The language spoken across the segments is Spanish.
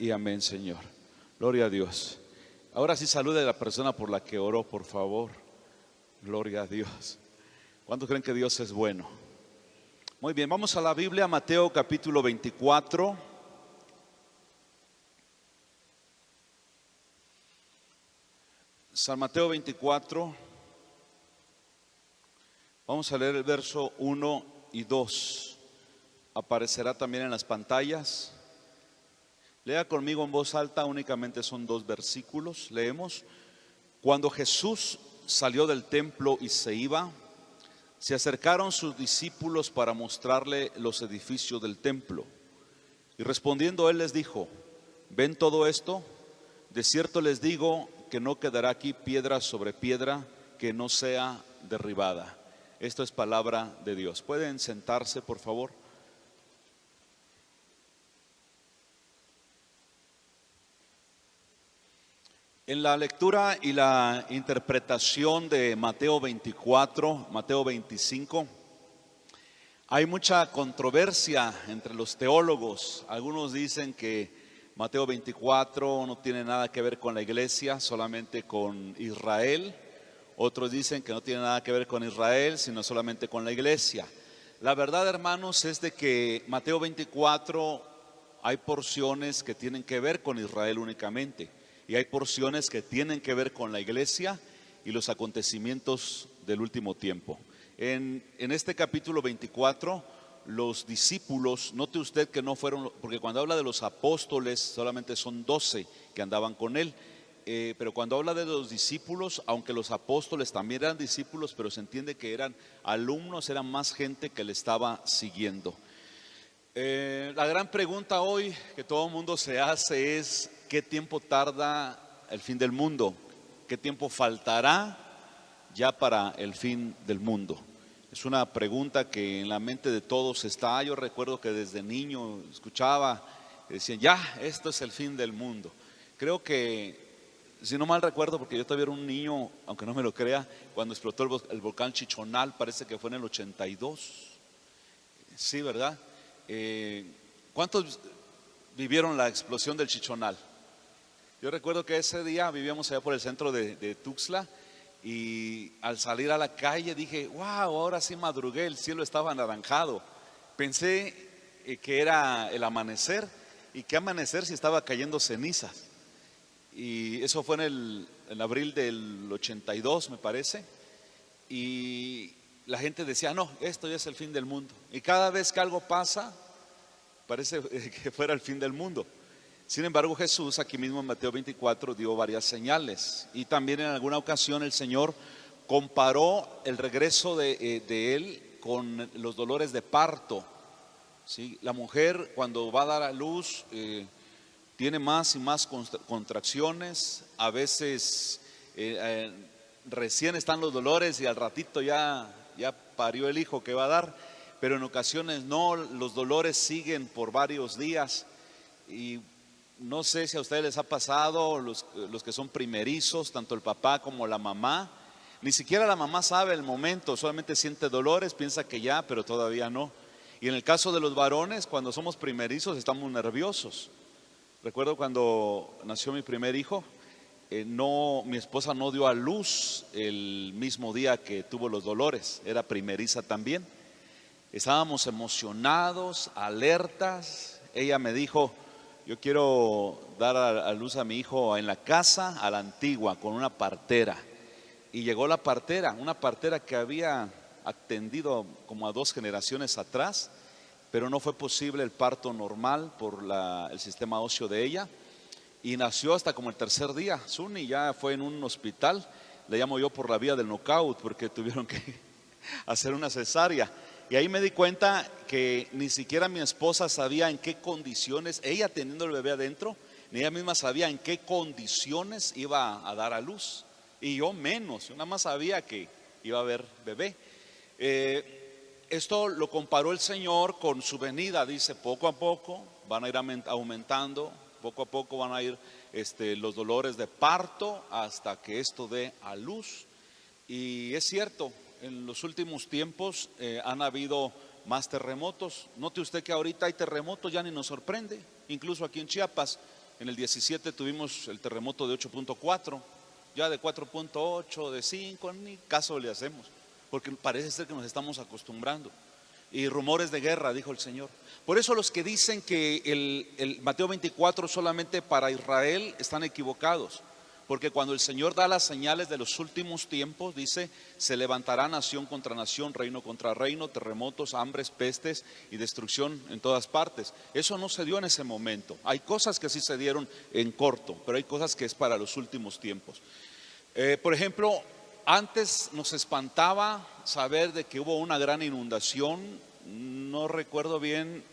y amén, Señor. Gloria a Dios. Ahora sí salude a la persona por la que oró, por favor. Gloria a Dios. ¿Cuántos creen que Dios es bueno? Muy bien, vamos a la Biblia, Mateo capítulo 24. San Mateo 24. Vamos a leer el verso 1 y 2. Aparecerá también en las pantallas. Lea conmigo en voz alta, únicamente son 2 versículos. Leemos: Cuando Jesús salió del templo y se iba, se acercaron sus discípulos para mostrarle los edificios del templo. Y respondiendo él les dijo: ¿Ven todo esto? De cierto les digo que no quedará aquí piedra sobre piedra que no sea derribada. Esto es palabra de Dios. ¿Pueden sentarse, por favor? En la lectura y la interpretación de Mateo 24, Mateo 25, hay mucha controversia entre los teólogos. Algunos dicen que Mateo 24 no tiene nada que ver con la iglesia, solamente con Israel. Otros dicen que no tiene nada que ver con Israel, sino solamente con la iglesia. La verdad, hermanos, es de que Mateo 24 hay porciones que tienen que ver con Israel únicamente, y hay porciones que tienen que ver con la iglesia y los acontecimientos del último tiempo. En este capítulo 24, los discípulos, note usted que no fueron, porque cuando habla de los apóstoles solamente son 12 que andaban con él, pero cuando habla de los discípulos, aunque los apóstoles también eran discípulos, pero se entiende que eran alumnos, eran más gente que le estaba siguiendo. La gran pregunta hoy que todo el mundo se hace es: ¿qué tiempo tarda el fin del mundo? ¿Qué tiempo faltará ya para el fin del mundo? Es una pregunta que en la mente de todos está. Yo recuerdo que desde niño escuchaba, decían: ya, esto es el fin del mundo. Creo que, si no mal recuerdo, porque yo todavía era un niño, aunque no me lo crea, cuando explotó el volcán Chichonal, parece que fue en el 82. Sí, ¿verdad? ¿Cuántos vivieron la explosión del Chichonal? Yo recuerdo que ese día vivíamos allá por el centro de Tuxtla, y al salir a la calle dije: wow, ahora sí madrugué, el cielo estaba anaranjado. Pensé que era el amanecer, y qué amanecer si estaba cayendo cenizas. Y eso fue en abril del 82, me parece. Y la gente decía: no, esto ya es el fin del mundo. Y cada vez que algo pasa, parece que fuera el fin del mundo. Sin embargo, Jesús aquí mismo en Mateo 24 dio varias señales. Y también en alguna ocasión el Señor comparó el regreso de Él con los dolores de parto. ¿Sí? La mujer, cuando va a dar a luz, tiene más y más contracciones. A veces recién están los dolores y al ratito ya parió el hijo que va a dar, pero en ocasiones no, los dolores siguen por varios días. Y no sé si a ustedes les ha pasado, los que son primerizos, tanto el papá como la mamá, ni siquiera la mamá sabe el momento, solamente siente dolores, piensa que ya, pero todavía no. Y en el caso de los varones, cuando somos primerizos estamos nerviosos. Recuerdo cuando nació mi primer hijo, mi esposa no dio a luz el mismo día que tuvo los dolores, era primeriza también. Estábamos emocionados, alertas. Ella me dijo: yo quiero dar a luz a mi hijo en la casa, a la antigua, con una partera. Y llegó la partera, una partera que había atendido como a 2 generaciones atrás, pero no fue posible el parto normal por el sistema óseo de ella. Y nació hasta como el 3er día. Suni ya fue en un hospital, le llamo yo por la vía del knockout, porque tuvieron que hacer una cesárea. Y ahí me di cuenta que ni siquiera mi esposa sabía en qué condiciones, ella teniendo el bebé adentro, ni ella misma sabía en qué condiciones iba a dar a luz. Y yo menos, yo nada más sabía que iba a haber bebé. Esto lo comparó el Señor con su venida. Dice: poco a poco van a ir aumentando, poco a poco van a ir los dolores de parto hasta que esto dé a luz. Y es cierto, en los últimos tiempos han habido más terremotos. Note usted que ahorita hay terremotos, ya ni nos sorprende. Incluso aquí en Chiapas En el 17 tuvimos el terremoto de 8.4, ya de 4.8, de 5, ni caso le hacemos, porque parece ser que nos estamos acostumbrando. Y rumores de guerra, dijo el Señor. Por eso los que dicen que el Mateo 24 solamente para Israel están equivocados. Porque cuando el Señor da las señales de los últimos tiempos, dice, se levantará nación contra nación, reino contra reino, terremotos, hambres, pestes y destrucción en todas partes. Eso no se dio en ese momento. Hay cosas que sí se dieron en corto, pero hay cosas que es para los últimos tiempos. Por ejemplo, antes nos espantaba saber de que hubo una gran inundación, no recuerdo bien,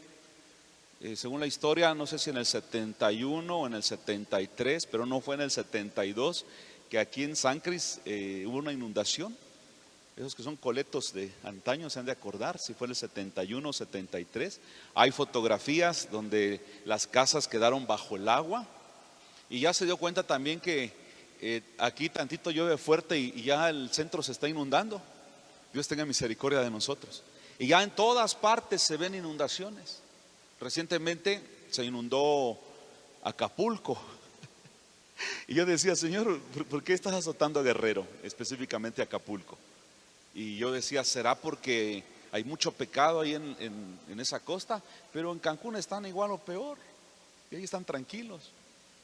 según la historia, no sé si en el 71 o en el 73, pero no fue en el 72, que aquí en San Cris hubo una inundación. Esos que son coletos de antaño se han de acordar, si fue en el 71 o 73. Hay fotografías donde las casas quedaron bajo el agua, y ya se dio cuenta también que aquí tantito llueve fuerte y ya el centro se está inundando. Dios tenga misericordia de nosotros. Y ya en todas partes se ven inundaciones. Recientemente se inundó Acapulco. Y yo decía, Señor, ¿por qué estás azotando a Guerrero, específicamente a Acapulco? Y yo decía, ¿será porque hay mucho pecado ahí en esa costa? Pero en Cancún están igual o peor, y ahí están tranquilos.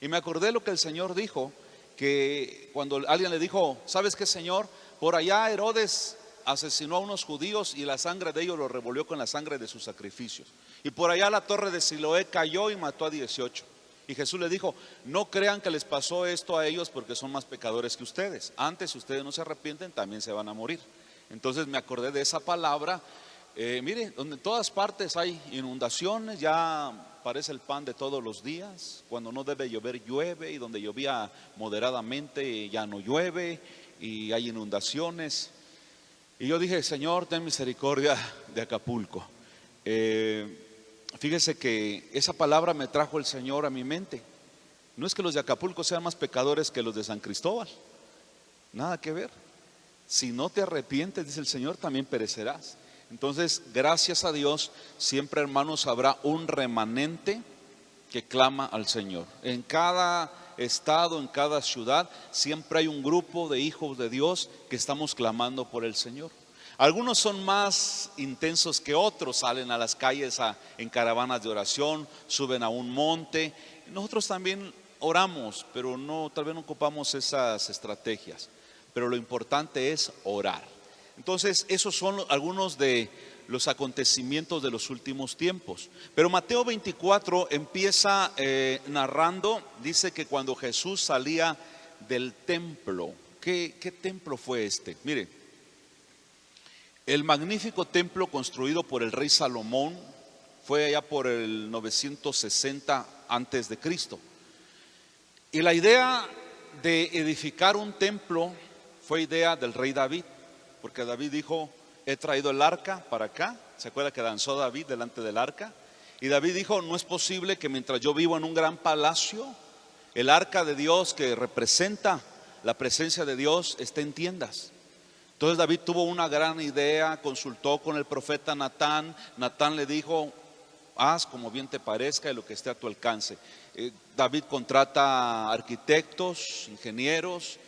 Y me acordé lo que el Señor dijo, que cuando alguien le dijo, ¿sabes qué, Señor? Por allá Herodes asesinó a unos judíos y la sangre de ellos lo revolvió con la sangre de sus sacrificios. Y por allá la torre de Siloé cayó y mató a 18. Y Jesús le dijo, no crean que les pasó esto a ellos porque son más pecadores que ustedes. Antes, si ustedes no se arrepienten, también se van a morir. Entonces me acordé de esa palabra. Mire, donde en todas partes hay inundaciones, ya parece el pan de todos los días. Cuando no debe llover, llueve, y donde llovía moderadamente ya no llueve y hay inundaciones. Y yo dije, Señor, ten misericordia de Acapulco. Fíjese que esa palabra me trajo el Señor a mi mente. No es que los de Acapulco sean más pecadores que los de San Cristóbal, nada que ver. Si no te arrepientes, dice el Señor, también perecerás. Entonces, gracias a Dios, siempre, hermanos, habrá un remanente que clama al Señor. En cada estado, en cada ciudad, siempre hay un grupo de hijos de Dios que estamos clamando por el Señor. Algunos son más intensos que otros, salen a las calles en caravanas de oración, suben a un monte. Nosotros también oramos, pero tal vez no ocupamos esas estrategias. Pero lo importante es orar. Entonces, esos son algunos de los acontecimientos de los últimos tiempos. Pero Mateo 24 empieza narrando, dice que cuando Jesús salía del templo, ¿qué templo fue este? Mire, el magnífico templo construido por el rey Salomón fue allá por el 960 antes de Cristo. Y la idea de edificar un templo fue idea del rey David, porque David dijo, he traído el arca para acá. ¿Se acuerda que danzó David delante del arca? Y David dijo, no es posible que mientras yo vivo en un gran palacio, el arca de Dios, que representa la presencia de Dios, esté en tiendas. Entonces David tuvo una gran idea, consultó con el profeta Natán. Natán le dijo, haz como bien te parezca y lo que esté a tu alcance. David contrata arquitectos, ingenieros,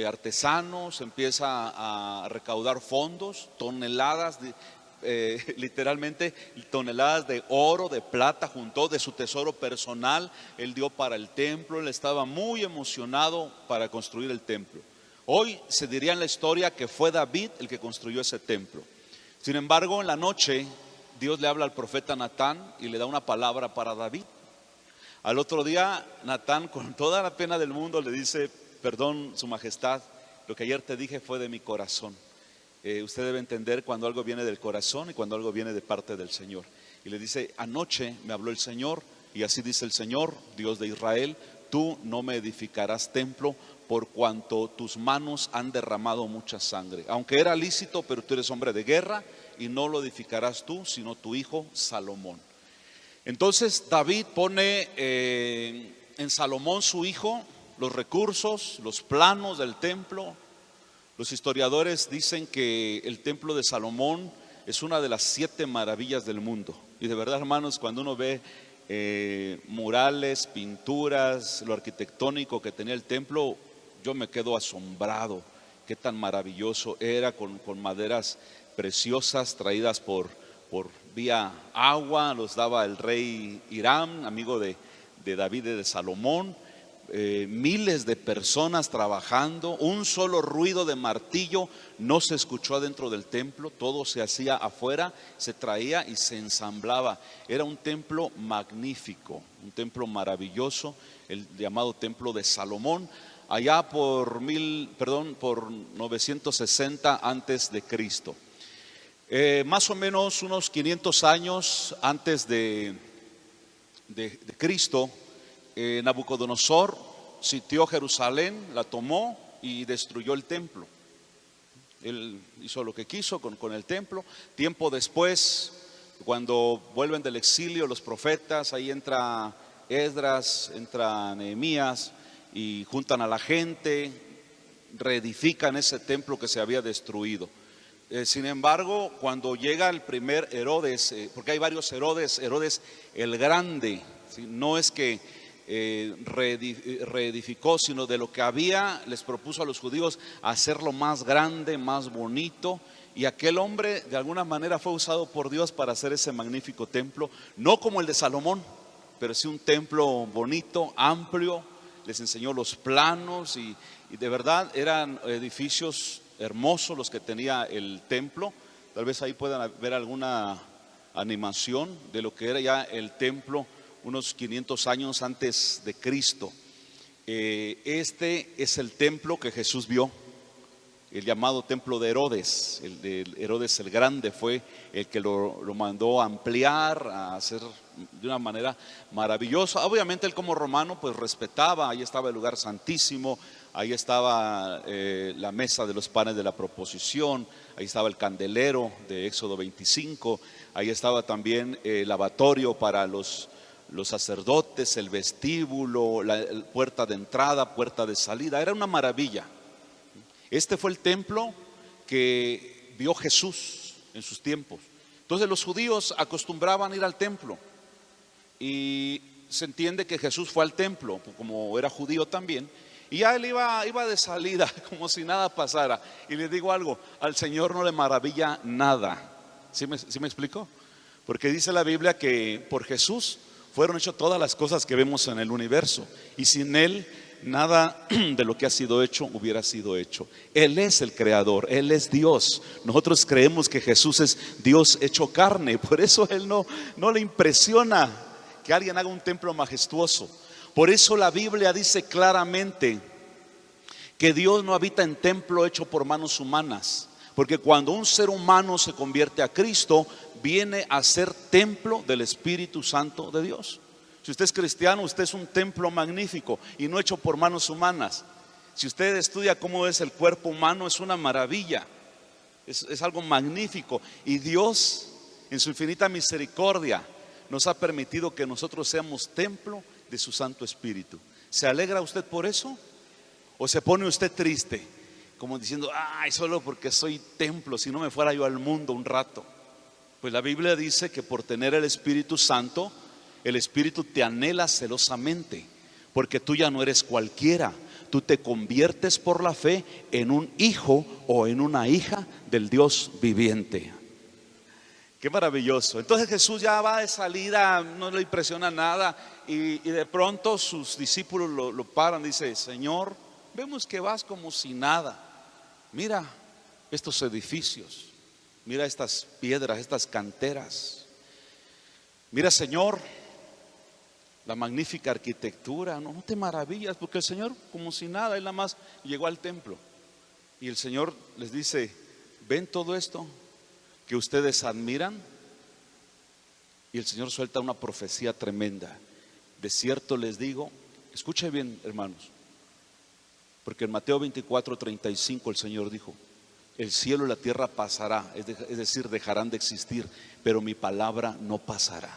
artesanos, empieza a recaudar fondos, toneladas literalmente toneladas de oro, de plata, juntó de su tesoro personal, él dio para el templo. Él estaba muy emocionado para construir el templo. Hoy se diría en la historia que fue David el que construyó ese templo. Sin embargo, en la noche Dios le habla al profeta Natán y le da una palabra para David. Al otro día Natán, con toda la pena del mundo, le dice, perdón, su majestad, lo que ayer te dije fue de mi corazón. Usted debe entender cuando algo viene del corazón y cuando algo viene de parte del Señor. Y le dice, anoche me habló el Señor y así dice el Señor, Dios de Israel, tú no me edificarás templo por cuanto tus manos han derramado mucha sangre. Aunque era lícito, pero tú eres hombre de guerra y no lo edificarás tú, sino tu hijo Salomón. Entonces David pone en Salomón su hijo los recursos, los planos del templo. Los historiadores dicen que el templo de Salomón es una de las 7 maravillas del mundo. Y de verdad, hermanos, cuando uno ve murales, pinturas, lo arquitectónico que tenía el templo, yo me quedo asombrado. Qué tan maravilloso era, con maderas preciosas traídas por vía agua, los daba el rey Hiram, amigo de David y de Salomón. Miles de personas trabajando, un solo ruido de martillo no se escuchó adentro del templo, todo se hacía afuera, se traía y se ensamblaba. Era un templo magnífico, un templo maravilloso, el llamado templo de Salomón, allá por 960 antes de Cristo. Más o menos unos 500 años antes de Cristo, Nabucodonosor sitió Jerusalén, la tomó y destruyó el templo. Él hizo lo que quiso con el templo. Tiempo después, cuando vuelven del exilio los profetas, ahí entra Esdras, entra Nehemías y juntan a la gente, reedifican ese templo que se había destruido. Sin embargo, cuando llega el primer Herodes, porque hay varios Herodes, Herodes el Grande, ¿sí? No es que reedificó, sino de lo que había les propuso a los judíos hacerlo más grande, más bonito, y aquel hombre de alguna manera fue usado por Dios para hacer ese magnífico templo, no como el de Salomón, pero sí un templo bonito, amplio. Les enseñó los planos y de verdad eran edificios hermosos los que tenía el templo. Tal vez ahí puedan ver alguna animación de lo que era ya el templo unos 500 años antes de Cristo. Este es el templo que Jesús vio, el llamado templo de Herodes. El de Herodes el Grande fue el que lo mandó a ampliar, a hacer de una manera maravillosa. Obviamente él como romano pues respetaba, ahí estaba el lugar santísimo, ahí estaba la mesa de los panes de la proposición, ahí estaba el candelero de Éxodo 25, ahí estaba también el lavatorio para los sacerdotes, el vestíbulo, la puerta de entrada, puerta de salida. Era una maravilla. Este fue el templo que vio Jesús en sus tiempos. Entonces los judíos acostumbraban ir al templo y se entiende que Jesús fue al templo, como era judío también, y ya él iba de salida como si nada pasara. Y les digo algo, al Señor no le maravilla nada. ¿Sí me explico? Porque dice la Biblia que por Jesús fueron hechas todas las cosas que vemos en el universo, y sin Él nada de lo que ha sido hecho hubiera sido hecho. Él es el creador, Él es Dios. Nosotros creemos que Jesús es Dios hecho carne, por eso Él no le impresiona que alguien haga un templo majestuoso. Por eso la Biblia dice claramente que Dios no habita en templo hecho por manos humanas, porque cuando un ser humano se convierte a Cristo, viene a ser templo del Espíritu Santo de Dios. Si usted es cristiano, usted es un templo magnífico y no hecho por manos humanas. Si usted estudia cómo es el cuerpo humano, es una maravilla, es algo magnífico. Y Dios, en su infinita misericordia, nos ha permitido que nosotros seamos templo de su Santo Espíritu. ¿Se alegra usted por eso? ¿O se pone usted triste, como diciendo, ay, solo porque soy templo, si no me fuera yo al mundo un rato? Pues la Biblia dice que por tener el Espíritu Santo, el Espíritu te anhela celosamente, porque tú ya no eres cualquiera, tú te conviertes por la fe en un hijo o en una hija del Dios viviente. Qué maravilloso. Entonces Jesús ya va de salida, no le impresiona nada, y de pronto sus discípulos lo paran. Dice, Señor, vemos que vas como si nada. Mira estos edificios, mira estas piedras, estas canteras. Mira, Señor, la magnífica arquitectura. No te maravillas, porque el Señor como si nada, Él nada más llegó al templo. Y el Señor les dice, ¿ven todo esto que ustedes admiran? Y el Señor suelta una profecía tremenda. De cierto les digo, escuchen bien, hermanos, porque en Mateo 24:35 el Señor dijo, el cielo y la tierra pasará, es decir, dejarán de existir, pero mi palabra no pasará.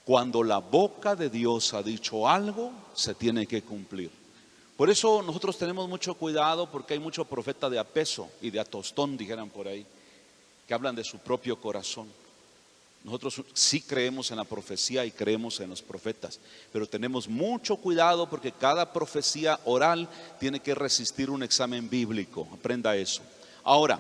Cuando la boca de Dios ha dicho algo, se tiene que cumplir. Por eso nosotros tenemos mucho cuidado, porque hay mucho profeta de a peso y de a tostón, dijeran por ahí, que hablan de su propio corazón. Nosotros sí creemos en la profecía y creemos en los profetas, pero tenemos mucho cuidado porque cada profecía oral tiene que resistir un examen bíblico. Aprenda eso. Ahora,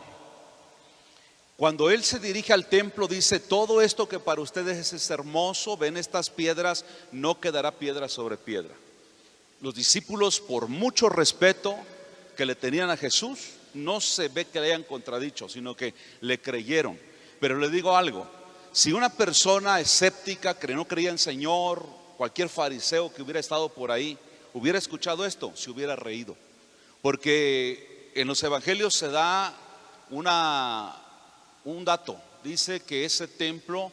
cuando Él se dirige al templo, dice: todo esto que para ustedes es hermoso, ven estas piedras, no quedará piedra sobre piedra. Los discípulos, por mucho respeto que le tenían a Jesús, no se ve que le hayan contradicho, sino que le creyeron. Pero le digo algo: si una persona escéptica que no creía en Señor, cualquier fariseo que hubiera estado por ahí, hubiera escuchado esto, se hubiera reído. Porque en los evangelios se da un dato. Dice que ese templo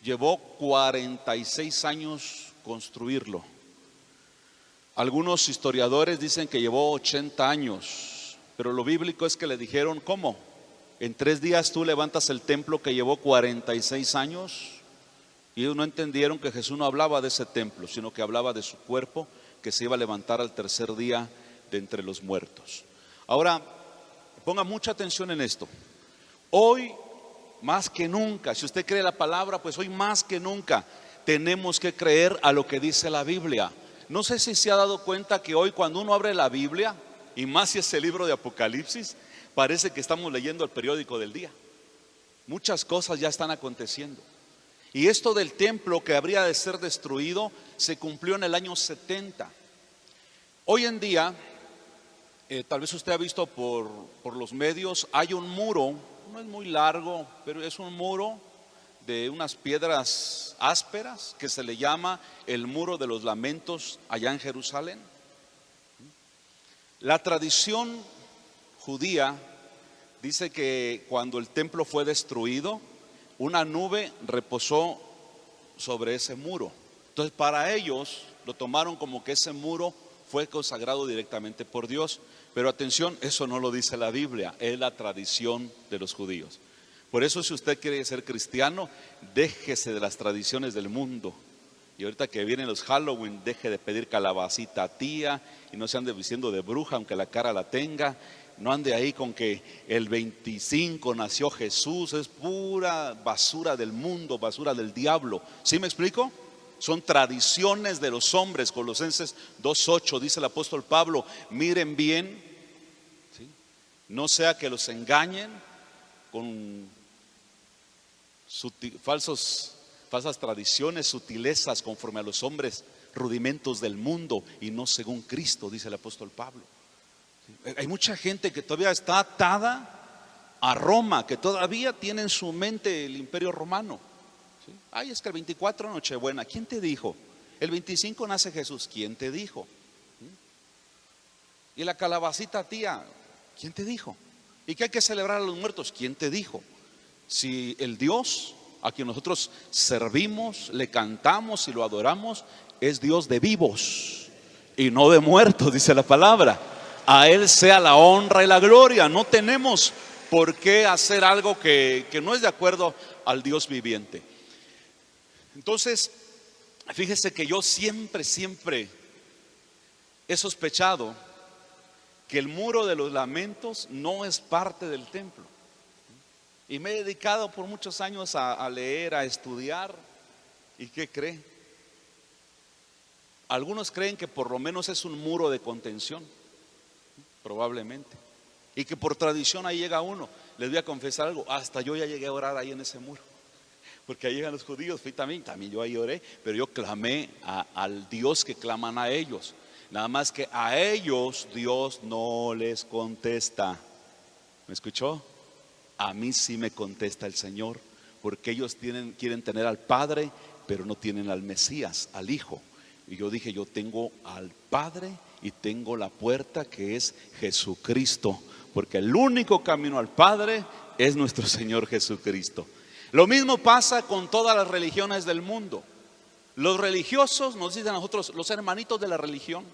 llevó 46 años construirlo. Algunos historiadores dicen que llevó 80 años, pero lo bíblico es que le dijeron: ¿cómo? En 3 días tú levantas el templo que llevó 46 años. Y ellos no entendieron que Jesús no hablaba de ese templo, sino que hablaba de su cuerpo, que se iba a levantar al tercer día de entre los muertos. Ahora, ponga mucha atención en esto. Hoy más que nunca, si usted cree la palabra, pues hoy más que nunca tenemos que creer a lo que dice la Biblia. No sé si se ha dado cuenta que hoy, cuando uno abre la Biblia, y más si es el libro de Apocalipsis, parece que estamos leyendo el periódico del día. Muchas cosas ya están aconteciendo. Y esto del templo que habría de ser destruido se cumplió en el año 70. Hoy en día, tal vez usted ha visto por los medios, hay un muro, no es muy largo, pero es un muro de unas piedras ásperas que se le llama el Muro de los Lamentos allá en Jerusalén. La tradición judía dice que cuando el templo fue destruido, una nube reposó sobre ese muro. Entonces, para ellos lo tomaron como que ese muro fue consagrado directamente por Dios. Pero atención, eso no lo dice la Biblia, es la tradición de los judíos. Por eso, si usted quiere ser cristiano, déjese de las tradiciones del mundo. Y ahorita que vienen los Halloween, deje de pedir calabacita tía y no se ande vistiendo de bruja aunque la cara la tenga. No ande ahí con que el 25 nació Jesús. Es pura basura del mundo, basura del diablo. ¿Sí me explico? Son tradiciones de los hombres. Colosenses 2:8 dice el apóstol Pablo: miren bien, ¿sí? No sea que los engañen con falsas tradiciones, sutilezas conforme a los hombres, rudimentos del mundo y no según Cristo, dice el apóstol Pablo. Hay mucha gente que todavía está atada a Roma, que todavía tiene en su mente el imperio romano. ¿Sí? Ay, es que el 24 Nochebuena, ¿quién te dijo? El 25 nace Jesús, ¿quién te dijo? ¿Sí? Y la calabacita tía, ¿quién te dijo? ¿Y que hay que celebrar a los muertos? ¿Quién te dijo? Si el Dios a quien nosotros servimos, le cantamos y lo adoramos, es Dios de vivos y no de muertos, dice la palabra. A Él sea la honra y la gloria. No tenemos por qué hacer algo que no es de acuerdo al Dios viviente. Entonces, fíjese que yo siempre he sospechado que el muro de los lamentos no es parte del templo. Y me he dedicado por muchos años a leer, a estudiar. ¿Y qué cree? Algunos creen que por lo menos es un muro de contención, probablemente, y que por tradición ahí llega uno. Les voy a confesar algo: hasta yo ya llegué a orar ahí en ese muro, porque ahí llegan los judíos. Fui también yo ahí oré, pero yo clamé al Dios que claman a ellos. Nada más que a ellos Dios no les contesta. ¿Me escuchó? A mí sí me contesta el Señor, porque ellos quieren tener al Padre, pero no tienen al Mesías, al Hijo. Y yo dije: yo tengo al Padre y tengo la puerta, que es Jesucristo, porque el único camino al Padre es nuestro Señor Jesucristo. Lo mismo pasa con todas las religiones del mundo. Los religiosos nos dicen a nosotros: los hermanitos de la religión.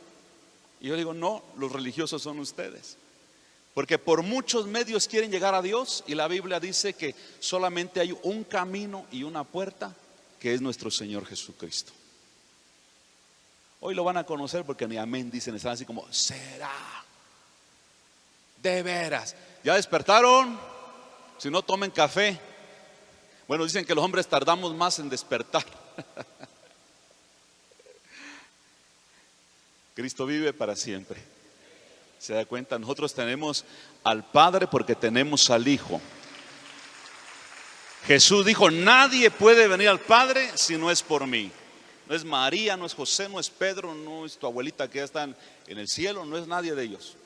Y yo digo: no, los religiosos son ustedes. Porque por muchos medios quieren llegar a Dios, y la Biblia dice que solamente hay un camino y una puerta, que es nuestro Señor Jesucristo. Hoy lo van a conocer porque ni amén dicen, están así como: ¿será? ¿De veras? ¿Ya despertaron? Si no, tomen café. Bueno, dicen que los hombres tardamos más en despertar. Cristo vive para siempre. ¿Se da cuenta? Nosotros tenemos al Padre porque tenemos al Hijo. Jesús dijo: nadie puede venir al Padre si no es por mí. No es María, no es José, no es Pedro, no es tu abuelita que ya está en el cielo, no es nadie de ellos.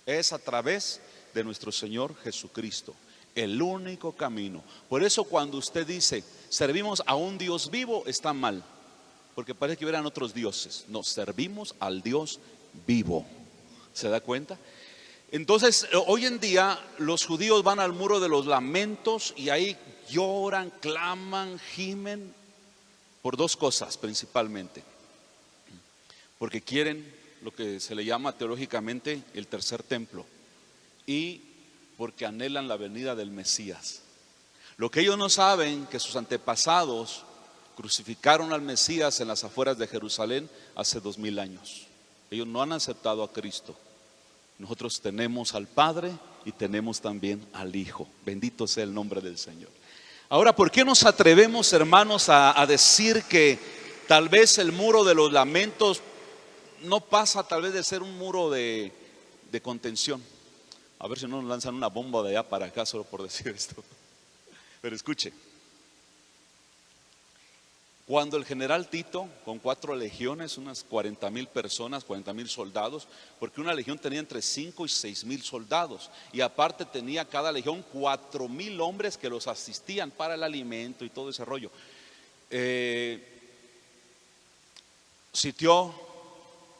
Es a través de nuestro Señor Jesucristo, el único camino. Por eso cuando usted dice servimos a un Dios vivo, está mal, porque parece que hubieran otros dioses. No, servimos al Dios vivo. ¿Se da cuenta? Entonces, hoy en día los judíos van al muro de los lamentos y ahí lloran, claman, gimen por dos cosas principalmente. Porque quieren lo que se le llama teológicamente el tercer templo, y porque anhelan la venida del Mesías. Lo que ellos no saben, que sus antepasados crucificaron al Mesías en las afueras de Jerusalén hace 2000 años. Ellos no han aceptado a Cristo. Nosotros tenemos al Padre y tenemos también al Hijo. Bendito sea el nombre del Señor. Ahora, ¿por qué nos atrevemos, hermanos, a decir que tal vez el muro de los lamentos no pasa tal vez de ser un muro de contención? A ver si no nos lanzan una bomba de allá para acá solo por decir esto. Pero escuche, cuando el general Tito, con 4 legiones, unas 40,000 personas, 40,000 soldados, porque una legión tenía entre 5 y 6,000 soldados, y aparte tenía cada legión 4,000 hombres que los asistían para el alimento y todo ese rollo. Sitió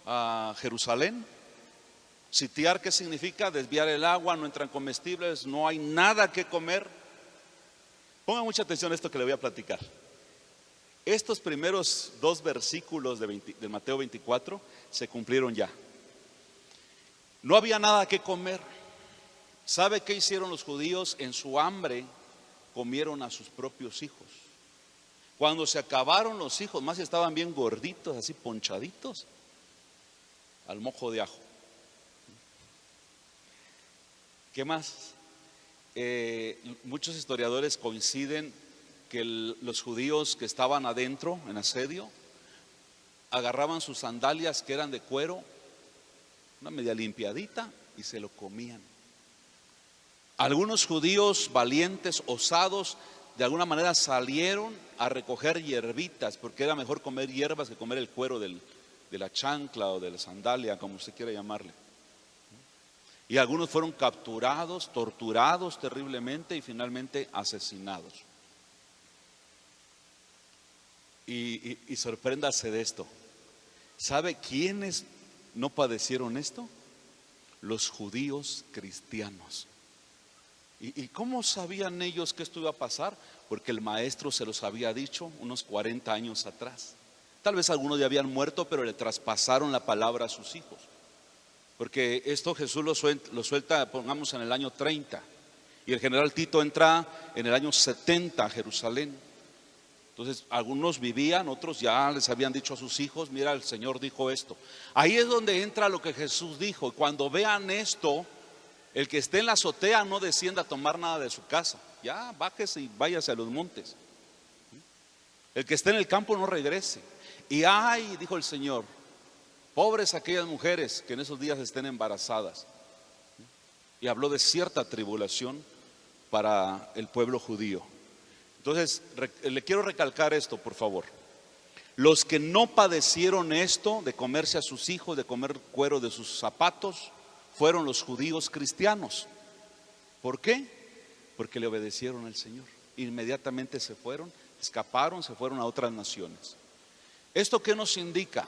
a Jerusalén. Sitiar, ¿qué significa? Desviar el agua, no entran comestibles, no hay nada que comer. Pongan mucha atención a esto que le voy a platicar. Estos primeros 2 versículos de Mateo 24 se cumplieron ya. No había nada que comer. ¿Sabe qué hicieron los judíos? En su hambre comieron a sus propios hijos. Cuando se acabaron los hijos, más estaban bien gorditos, así ponchaditos, al mojo de ajo. ¿Qué más? Muchos historiadores coinciden que los judíos que estaban adentro en asedio agarraban sus sandalias que eran de cuero, una media limpiadita, y se lo comían. Algunos judíos valientes, osados, de alguna manera salieron a recoger hierbitas, porque era mejor comer hierbas que comer el cuero de la chancla o de la sandalia, como usted quiera llamarle. Y algunos fueron capturados, torturados terriblemente y finalmente asesinados. Y sorpréndase de esto. ¿Sabe quiénes no padecieron esto? Los judíos cristianos. ¿Y cómo sabían ellos que esto iba a pasar? Porque el maestro se los había dicho unos 40 años atrás. Tal vez algunos ya habían muerto, pero le traspasaron la palabra a sus hijos. Porque esto Jesús lo suelta, pongamos, en el año 30. Y el general Tito entra en el año 70 a Jerusalén. Entonces algunos vivían, otros ya les habían dicho a sus hijos: mira, el Señor dijo esto. Ahí es donde entra lo que Jesús dijo. Y cuando vean esto, el que esté en la azotea no descienda a tomar nada de su casa. Ya bájese y váyase a los montes. El que esté en el campo no regrese. Y ay, dijo el Señor, pobres aquellas mujeres que en esos días estén embarazadas. Y habló de cierta tribulación para el pueblo judío. Entonces, le quiero recalcar esto, por favor. Los que no padecieron esto de comerse a sus hijos, de comer cuero de sus zapatos, fueron los judíos cristianos. ¿Por qué? Porque le obedecieron al Señor. Inmediatamente se fueron, escaparon, se fueron a otras naciones. ¿Esto qué nos indica?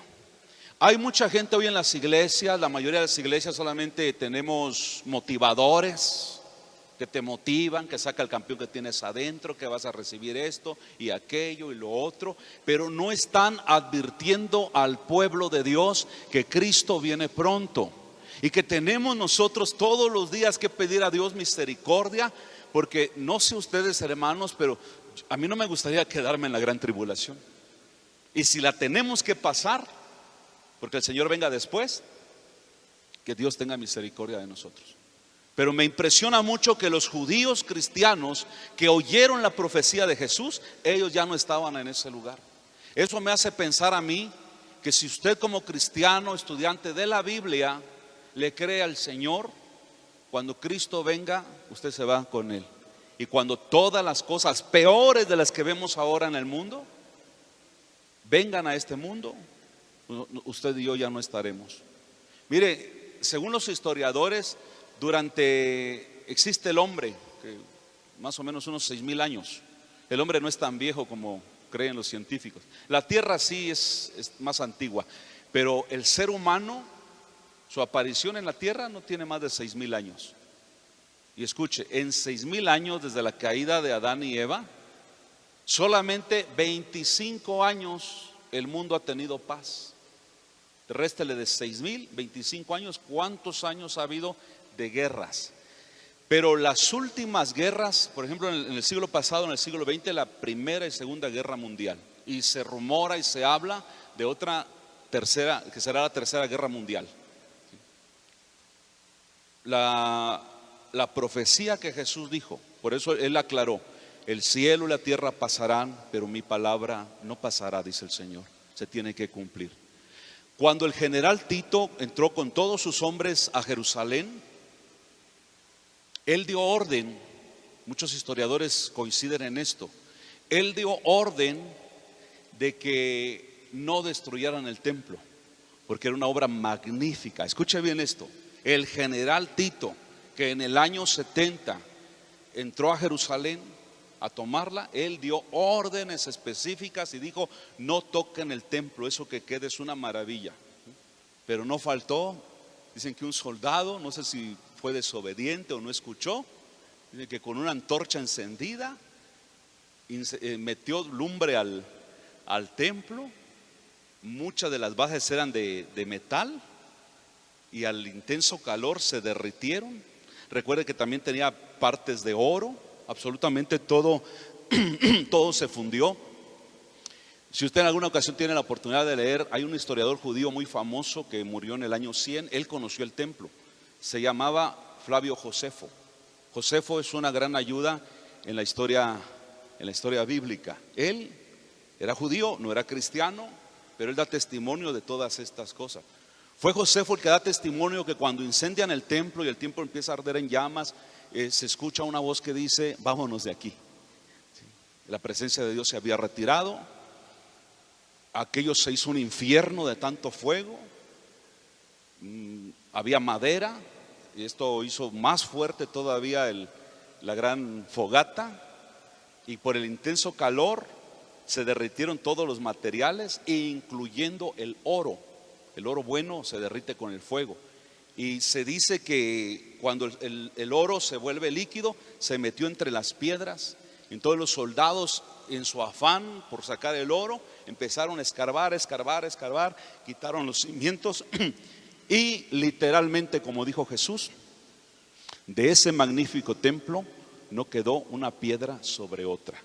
Hay mucha gente hoy en las iglesias, la mayoría de las iglesias solamente tenemos motivadores que te motivan, que saca el campeón que tienes adentro, que vas a recibir esto y aquello y lo otro, pero no están advirtiendo al pueblo de Dios que Cristo viene pronto y que tenemos nosotros todos los días que pedir a Dios misericordia, porque no sé ustedes, hermanos, pero a mí no me gustaría quedarme en la gran tribulación. Y si la tenemos que pasar, porque el Señor venga después, que Dios tenga misericordia de nosotros. Pero me impresiona mucho que los judíos cristianos que oyeron la profecía de Jesús, ellos ya no estaban en ese lugar. Eso me hace pensar a mí que si usted como cristiano, estudiante de la Biblia, le cree al Señor, cuando Cristo venga, usted se va con Él. Y cuando todas las cosas peores de las que vemos ahora en el mundo vengan a este mundo, usted y yo ya no estaremos. Mire, según los historiadores, existe el hombre, que más o menos unos 6,000 años. El hombre no es tan viejo como creen los científicos. La tierra sí es más antigua, pero el ser humano, su aparición en la tierra no tiene más de 6,000 años. Y escuche, en 6,000 años desde la caída de Adán y Eva, solamente 25 años el mundo ha tenido paz. Réstele de 6,000, 25 años, ¿cuántos años ha habido de guerras? Pero las últimas guerras, por ejemplo en el siglo pasado, en el siglo XX, la Primera y Segunda Guerra Mundial. Y se rumora y se habla de otra tercera, que será la Tercera Guerra Mundial. La profecía que Jesús dijo, por eso Él aclaró: el cielo y la tierra pasarán, pero mi palabra no pasará, dice el Señor. Se tiene que cumplir. Cuando el general Tito entró con todos sus hombres a Jerusalén, él dio orden, muchos historiadores coinciden en esto, él dio orden de que no destruyeran el templo, porque era una obra magnífica. Escuche bien esto: el general Tito, que en el año 70 entró a Jerusalén a tomarla, él dio órdenes específicas y dijo: no toquen el templo, eso que quede es una maravilla. Pero no faltó, dicen que un soldado, no sé si fue desobediente o no escuchó, dicen que con una antorcha encendida metió lumbre al templo. Muchas de las bases eran de metal y al intenso calor se derritieron. Recuerde que también tenía partes de oro, absolutamente todo, todo se fundió. Si usted en alguna ocasión tiene la oportunidad de leer, hay un historiador judío muy famoso que murió en el año 100, él conoció el templo, se llamaba Flavio Josefo. Josefo es una gran ayuda en la historia bíblica. Él era judío, no era cristiano, pero él da testimonio de todas estas cosas. Fue Josefo el que da testimonio que cuando incendian el templo y el templo empieza a arder en llamas, se escucha una voz que dice: vámonos de aquí. La presencia de Dios se había retirado, aquello se hizo un infierno de tanto fuego, había madera, y esto hizo más fuerte todavía la gran fogata, y por el intenso calor se derritieron todos los materiales, incluyendo el oro. El oro bueno se derrite con el fuego. Y se dice que cuando el oro se vuelve líquido, se metió entre las piedras. Entonces los soldados, en su afán por sacar el oro, empezaron a escarbar, quitaron los cimientos y literalmente, como dijo Jesús, de ese magnífico templo no quedó una piedra sobre otra.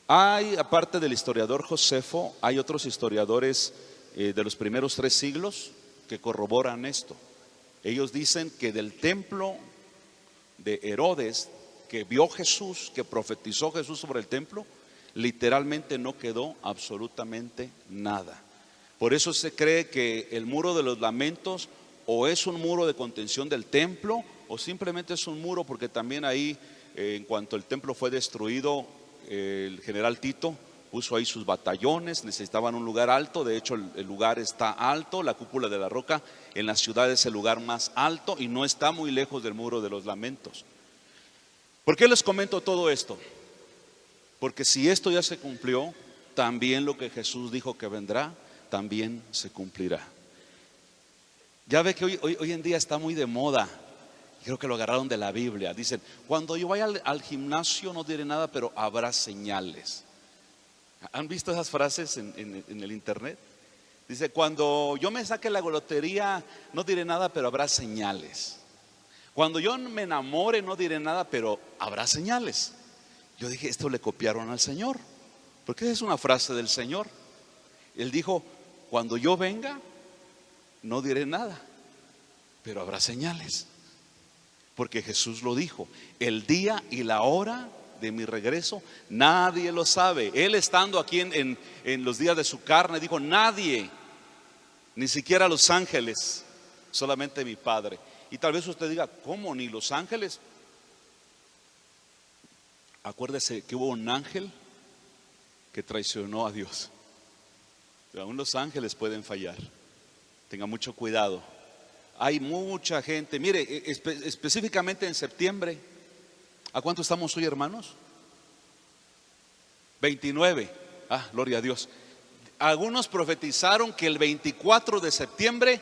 Hay, aparte del historiador Josefo, hay otros historiadores de los primeros 3 siglos que corroboran esto. Ellos dicen que del templo de Herodes, que vio Jesús, que profetizó Jesús sobre el templo, literalmente no quedó absolutamente nada. Por eso se cree que el muro de los lamentos o es un muro de contención del templo, o simplemente es un muro porque también ahí, en cuanto el templo fue destruido, el general Tito puso ahí sus batallones, necesitaban un lugar alto. De hecho el lugar está alto, la cúpula de la roca en la ciudad es el lugar más alto y no está muy lejos del muro de los lamentos. ¿Por qué les comento todo esto? Porque si esto ya se cumplió, también lo que Jesús dijo que vendrá, también se cumplirá. Ya ve que hoy en día está muy de moda, creo que lo agarraron de la Biblia. Dicen: cuando yo vaya al gimnasio no diré nada, pero habrá señales. ¿Han visto esas frases en el internet? Dice: cuando yo me saque la lotería no diré nada, pero habrá señales. Cuando yo me enamore no diré nada, pero habrá señales. Yo dije: esto le copiaron al Señor, porque es una frase del Señor. Él dijo: cuando yo venga no diré nada, pero habrá señales. porque Jesús lo dijo: el día y la hora de mi regreso nadie lo sabe. Él, estando aquí en los días de su carne, dijo: nadie, ni siquiera los ángeles, solamente mi Padre. Y tal vez usted diga: ¿cómo? ¿Ni los ángeles? Acuérdese que hubo un ángel que traicionó a Dios. Pero aún los ángeles pueden fallar. Tenga mucho cuidado. Hay mucha gente. Mire, específicamente en septiembre, ¿a cuánto estamos hoy, hermanos? 29. Gloria a Dios. Algunos profetizaron que el 24 de septiembre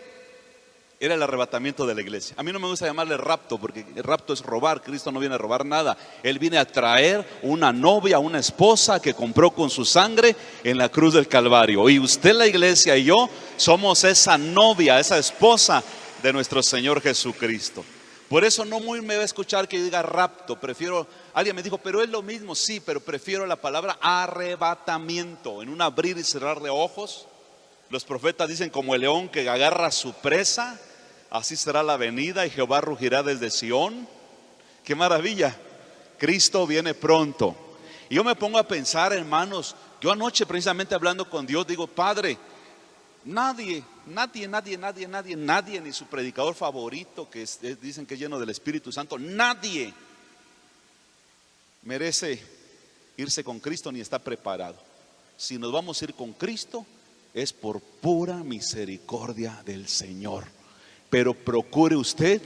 era el arrebatamiento de la iglesia. A mí no me gusta llamarle rapto, porque el rapto es robar. Cristo no viene a robar nada. Él viene a traer una novia, una esposa que compró con su sangre en la cruz del Calvario. Y usted, la iglesia, y yo somos esa novia, esa esposa de nuestro Señor Jesucristo. Por eso no muy me va a escuchar que diga rapto. Prefiero, alguien me dijo: pero es lo mismo. Sí, pero prefiero la palabra arrebatamiento. En un abrir y cerrar de ojos, los profetas dicen: como el león que agarra a su presa, así será la venida, y Jehová rugirá desde Sión. ¡Qué maravilla! Cristo viene pronto. Y yo me pongo a pensar, hermanos, yo anoche precisamente hablando con Dios, digo: Padre, nadie, ni su predicador favorito, que dicen que es lleno del Espíritu Santo, nadie merece irse con Cristo ni está preparado. Si nos vamos a ir con Cristo, es por pura misericordia del Señor. Pero procure usted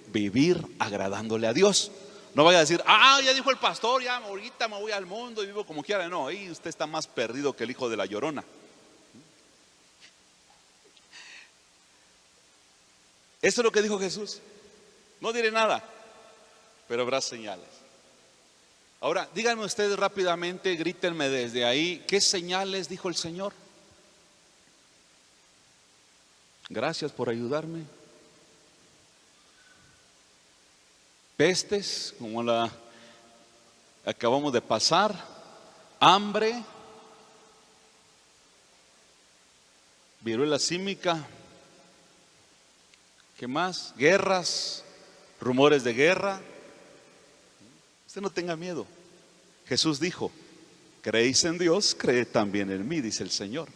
vivir agradándole a Dios. No vaya a decir: ya dijo el pastor, ya ahorita me voy al mundo y vivo como quiera. No, ahí usted está más perdido que el hijo de la Llorona. Eso es lo que dijo Jesús. No diré nada, pero habrá señales. Ahora, díganme ustedes rápidamente, grítenme desde ahí: ¿qué señales dijo el Señor? Gracias por ayudarme. Pestes, como la acabamos de pasar. Hambre. Viruela símica. ¿Qué más? Guerras, rumores de guerra. Usted no tenga miedo. Jesús dijo: creéis en Dios, creed también en mí, dice el Señor.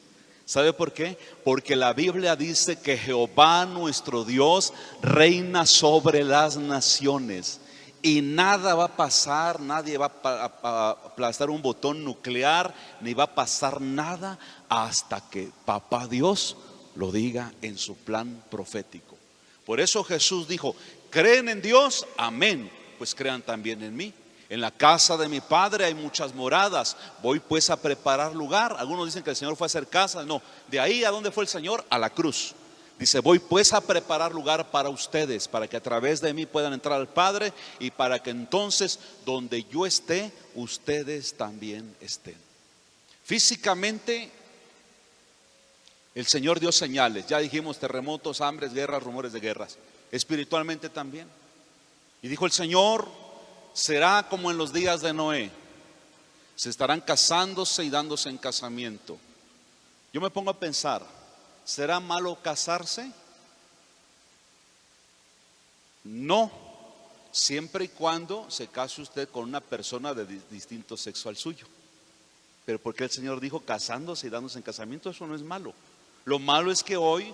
¿Sabe por qué? Porque la Biblia dice que Jehová nuestro Dios reina sobre las naciones. Y nada va a pasar, nadie va a aplastar un botón nuclear, ni va a pasar nada hasta que Papá Dios lo diga en su plan profético. Por eso Jesús dijo: ¿creen en Dios? Amén. Pues crean también en mí. En la casa de mi Padre hay muchas moradas. Voy pues a preparar lugar. Algunos dicen que el Señor fue a hacer casa. No, de ahí ¿a dónde fue el Señor? A la cruz. Dice: voy pues a preparar lugar para ustedes, para que a través de mí puedan entrar al Padre, y para que entonces donde yo esté, ustedes también estén. Físicamente el Señor dio señales. Ya dijimos: terremotos, hambres, guerras, rumores de guerras. Espiritualmente también. Y dijo el Señor: será como en los días de Noé. Se estarán casándose y dándose en casamiento. Yo me pongo a pensar: ¿será malo casarse? No, siempre y cuando se case usted con una persona de distinto sexo al suyo. Pero porque el Señor dijo casándose y dándose en casamiento, eso no es malo. Lo malo es que hoy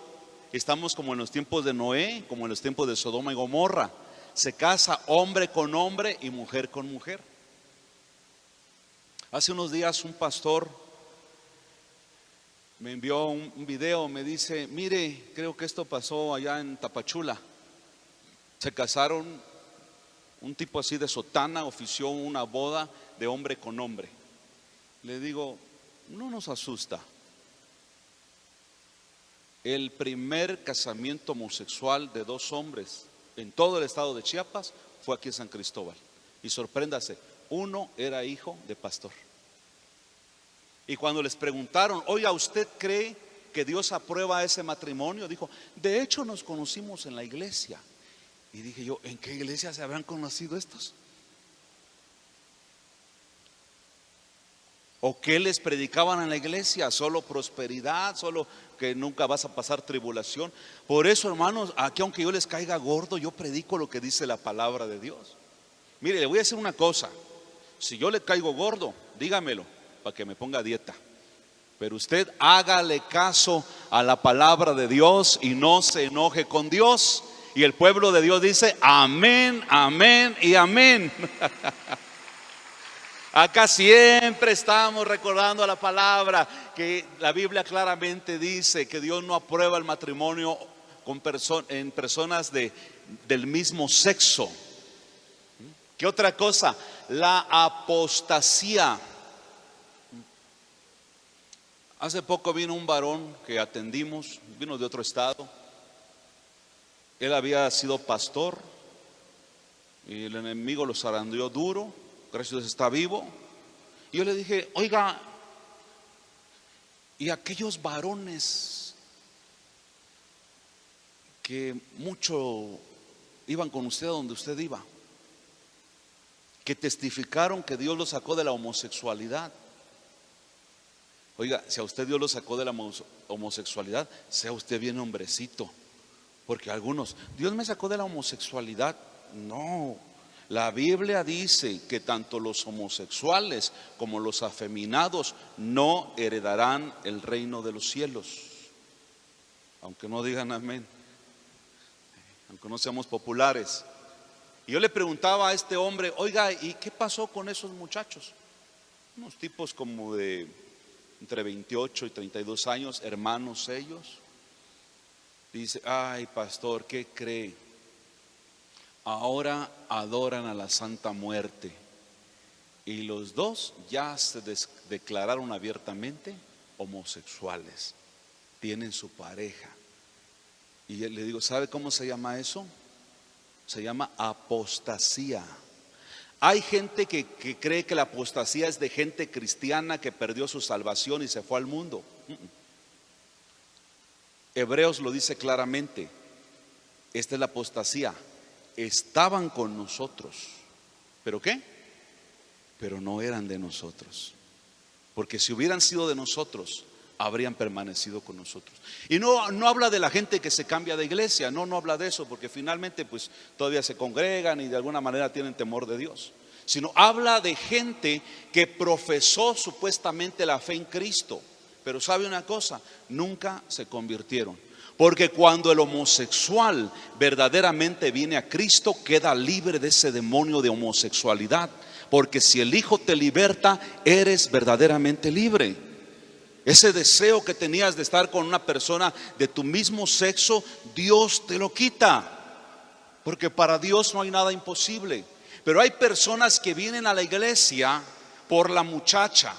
estamos como en los tiempos de Noé, como en los tiempos de Sodoma y Gomorra. Se casa hombre con hombre y mujer con mujer. Hace unos días un pastor me envió un video, me dice: mire, creo que esto pasó allá en Tapachula. Se casaron, un tipo así de sotana ofició una boda de hombre con hombre. Le digo: no nos asusta. El primer casamiento homosexual de dos hombres en todo el estado de Chiapas fue aquí en San Cristóbal. Y sorpréndase, uno era hijo de pastor. Y cuando les preguntaron: oiga, ¿usted cree que Dios aprueba ese matrimonio? Dijo: de hecho nos conocimos en la iglesia. Y dije yo: ¿en qué iglesia se habrán conocido estos? ¿O qué les predicaban en la iglesia? Solo prosperidad, solo que nunca vas a pasar tribulación. Por eso, hermanos, aquí aunque yo les caiga gordo, yo predico lo que dice la palabra de Dios. Mire, le voy a decir una cosa. Si yo le caigo gordo, dígamelo para que me ponga a dieta. Pero usted hágale caso a la palabra de Dios y no se enoje con Dios. Y el pueblo de Dios dice amén, amén y amén. Acá siempre estamos recordando la palabra, que la Biblia claramente dice que Dios no aprueba el matrimonio en personas del mismo sexo. ¿Qué otra cosa? La apostasía. Hace poco vino un varón que atendimos, vino de otro estado. Él había sido pastor y el enemigo lo zarandeó duro. Gracias a Dios está vivo. Y yo le dije, oiga, y aquellos varones que mucho iban con usted a donde usted iba, que testificaron que Dios los sacó de la homosexualidad. Oiga, si a usted Dios lo sacó de la homosexualidad, sea usted bien hombrecito. Porque algunos, Dios me sacó de la homosexualidad. No, la Biblia dice que tanto los homosexuales como los afeminados no heredarán el reino de los cielos. Aunque no digan amén, aunque no seamos populares. Y yo le preguntaba a este hombre, oiga, ¿y qué pasó con esos muchachos? Unos tipos como de entre 28 y 32 años, hermanos ellos. Dice, ay pastor, ¿qué cree? Ahora adoran a la Santa Muerte. Y los dos ya se declararon abiertamente homosexuales. Tienen su pareja. Y le digo, ¿sabe cómo se llama eso? Se llama apostasía. Hay gente que cree que la apostasía es de gente cristiana que perdió su salvación y se fue al mundo. Hebreos lo dice claramente. Esta es la apostasía. Estaban con nosotros, ¿pero qué? Pero no eran de nosotros. Porque si hubieran sido de nosotros, habrían permanecido con nosotros. Y no habla de la gente que se cambia de iglesia, no habla de eso, porque finalmente pues todavía se congregan y de alguna manera tienen temor de Dios. Sino habla de gente que profesó supuestamente la fe en Cristo, pero sabe una cosa, nunca se convirtieron. Porque cuando el homosexual verdaderamente viene a Cristo, queda libre de ese demonio de homosexualidad. Porque si el Hijo te liberta, eres verdaderamente libre. Ese deseo que tenías de estar con una persona de tu mismo sexo, Dios te lo quita. Porque para Dios no hay nada imposible. Pero hay personas que vienen a la iglesia por la muchacha.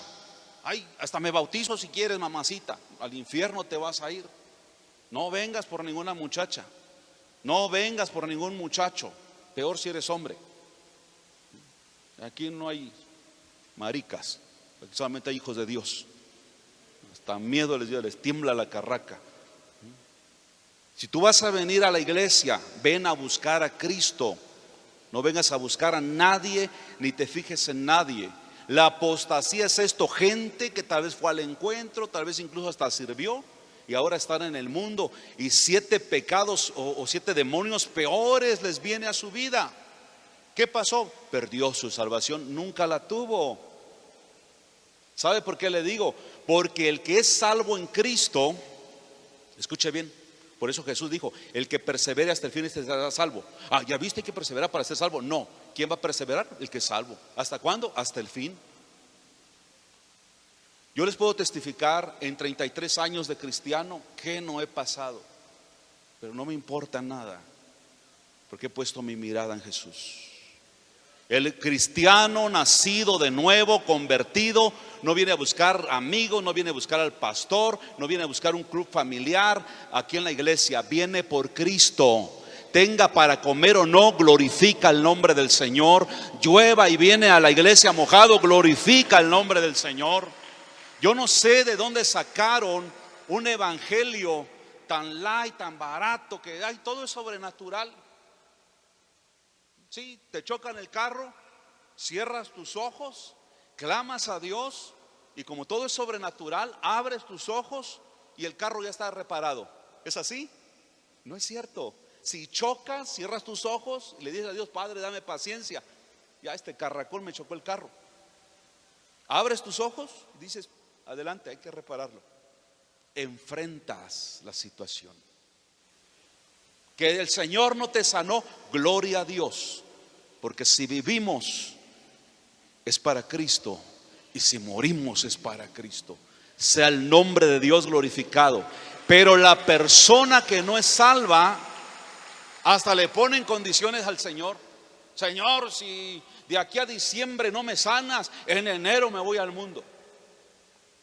Ay, hasta me bautizo si quieres, mamacita. Al infierno te vas a ir. No vengas por ninguna muchacha. No vengas por ningún muchacho. Peor si eres hombre. Aquí no hay maricas. Aquí solamente hay hijos de Dios. Hasta miedo les dio, les tiembla la carraca. Si tú vas a venir a la iglesia, ven a buscar a Cristo. No vengas a buscar a nadie, ni te fijes en nadie. La apostasía es esto, gente que tal vez fue al encuentro, tal vez incluso hasta sirvió y ahora están en el mundo y 7 pecados o 7 demonios peores les viene a su vida. ¿Qué pasó? Perdió su salvación, nunca la tuvo. ¿Sabe por qué le digo? Porque el que es salvo en Cristo, escuche bien, por eso Jesús dijo, el que persevere hasta el fin será salvo. Ah, ¿ya viste que persevera para ser salvo? No, ¿quién va a perseverar? El que es salvo. ¿Hasta cuándo? Hasta el fin. Yo les puedo testificar en 33 años de cristiano que no he pasado, pero no me importa nada, porque he puesto mi mirada en Jesús. El cristiano nacido de nuevo, convertido, no viene a buscar amigos, no viene a buscar al pastor, no viene a buscar un club familiar aquí en la iglesia, viene por Cristo. Tenga para comer o no, glorifica el nombre del Señor. Llueva y viene a la iglesia mojado, glorifica el nombre del Señor. Yo no sé de dónde sacaron un evangelio tan light, tan barato, que hay todo es sobrenatural. Sí, te chocan el carro, cierras tus ojos, clamas a Dios y como todo es sobrenatural, abres tus ojos y el carro ya está reparado. ¿Es así? No es cierto. Si chocas, cierras tus ojos y le dices a Dios: Padre, dame paciencia. Ya este carracol me chocó el carro. Abres tus ojos y dices: adelante, hay que repararlo. Enfrentas la situación. Que el Señor no te sanó, gloria a Dios, porque si vivimos es para Cristo y si morimos es para Cristo. Sea el nombre de Dios glorificado. Pero la persona que no es salva hasta le pone en condiciones al Señor: Señor, si de aquí a diciembre no me sanas, en enero me voy al mundo.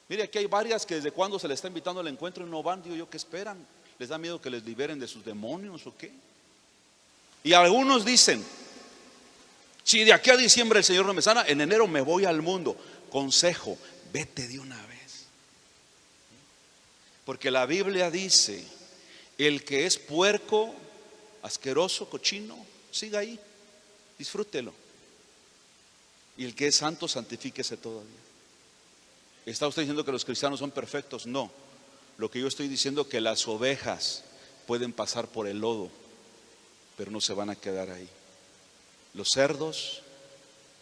Mire, aquí hay varias que desde cuando se les está invitando al encuentro y no van. Digo yo, ¿qué esperan? ¿Les da miedo que les liberen de sus demonios o qué? Y algunos dicen: si de aquí a diciembre el Señor no me sana, en enero me voy al mundo. Consejo: vete de una vez. Porque la Biblia dice: el que es puerco, asqueroso, cochino, siga ahí, disfrútelo. Y el que es santo, santifíquese todavía. ¿Está usted diciendo que los cristianos son perfectos? No. Lo que yo estoy diciendo es que las ovejas pueden pasar por el lodo, pero no se van a quedar ahí. Los cerdos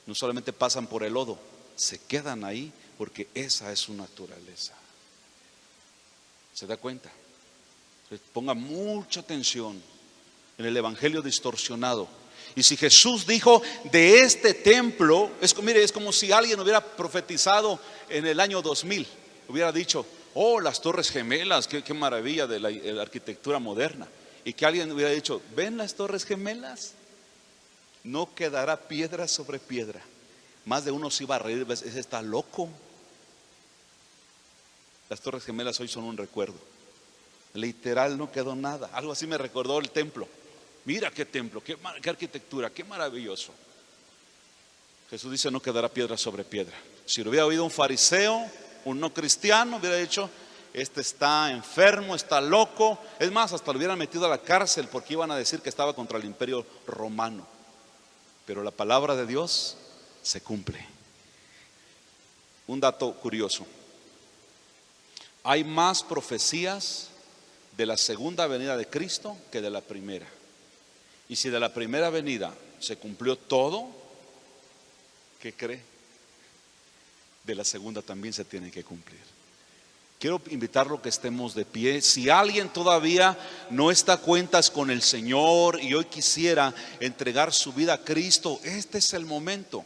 no solamente pasan por el lodo, se quedan ahí porque esa es su naturaleza. ¿Se da cuenta? Ponga mucha atención en el evangelio distorsionado. Y si Jesús dijo: de este templo, mire, es como si alguien hubiera profetizado en el año 2000, hubiera dicho: oh, las Torres Gemelas, qué maravilla de la arquitectura moderna. Y que alguien hubiera dicho: ¿ven las Torres Gemelas? No quedará piedra sobre piedra. Más de uno se iba a reír: ese está loco. Las Torres Gemelas hoy son un recuerdo. Literal, no quedó nada. Algo así me recordó el templo. Mira qué templo, qué arquitectura, qué maravilloso. Jesús dice: no quedará piedra sobre piedra. Si lo hubiera oído un fariseo, un no cristiano, hubiera dicho: este está enfermo, está loco. Es más, hasta lo hubieran metido a la cárcel porque iban a decir que estaba contra el imperio romano. Pero la palabra de Dios se cumple. Un dato curioso: hay más profecías de la segunda venida de Cristo que de la primera. Y si de la primera venida se cumplió todo, ¿qué cree? De la segunda también se tiene que cumplir. Quiero invitarlo a que estemos de pie. Si alguien todavía no está a cuentas con el Señor y hoy quisiera entregar su vida a Cristo, este es el momento.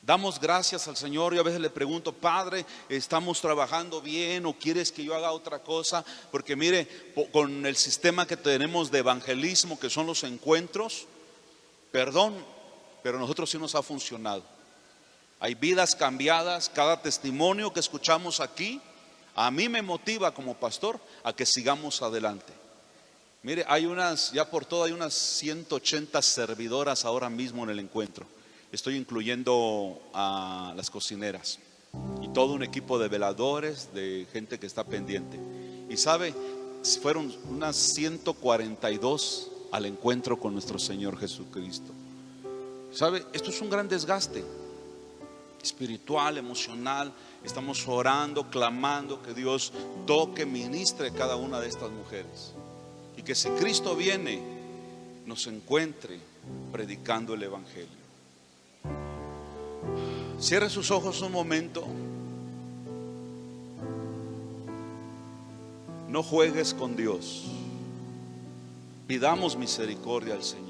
Damos gracias al Señor. Yo a veces le pregunto: Padre, ¿estamos trabajando bien o quieres que yo haga otra cosa? Porque mire, con el sistema que tenemos de evangelismo, que son los encuentros, perdón, pero a nosotros sí nos ha funcionado. Hay vidas cambiadas. Cada testimonio que escuchamos aquí a mí me motiva como pastor a que sigamos adelante. Mire, ya por todo hay unas 180 servidoras ahora mismo en el encuentro. Estoy incluyendo a las cocineras y todo un equipo de veladores, de gente que está pendiente. Y sabe, fueron unas 142 al encuentro con nuestro Señor Jesucristo. Sabe, esto es un gran desgaste espiritual, emocional. Estamos orando, clamando que Dios toque, ministre cada una de estas mujeres, y que si Cristo viene, nos encuentre predicando el evangelio. Cierre sus ojos un momento. No juegues con Dios. Pidamos misericordia al Señor.